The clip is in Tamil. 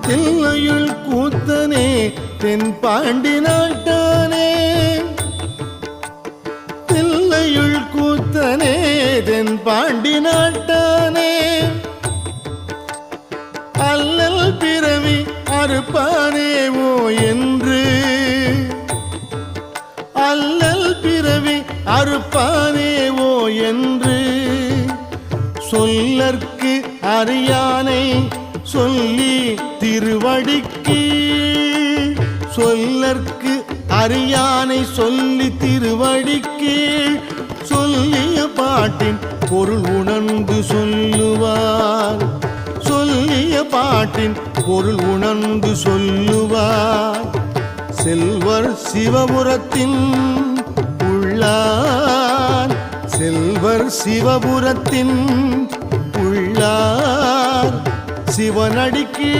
தில்லையுள் கூத்தனே தென்பாண்டி நாட்டானே தில்லையுள் கூத்தனே தென்பாண்டி நாட்டானே அல்லல் பிறவி அறுப்பானேவோ என்று அல்லல் பிறவி அறுப்பானேவோ என்று சொல்லற்கு அறியானை சொல்லி திருவடிக்கு சொல்லற்கு அறியானை சொல்லி திருவடிக்கு சொல்லிய பாட்டின் பொருள் உணர்ந்து சொல்லுவார் சொல்லிய பாட்டின் பொருள் உணர்ந்து சொல்லுவார் செல்வர் சிவபுரத்தின் உள்ளார் செல்வர் சிவபுரத்தின் உள்ளார் சிவனடிக்கு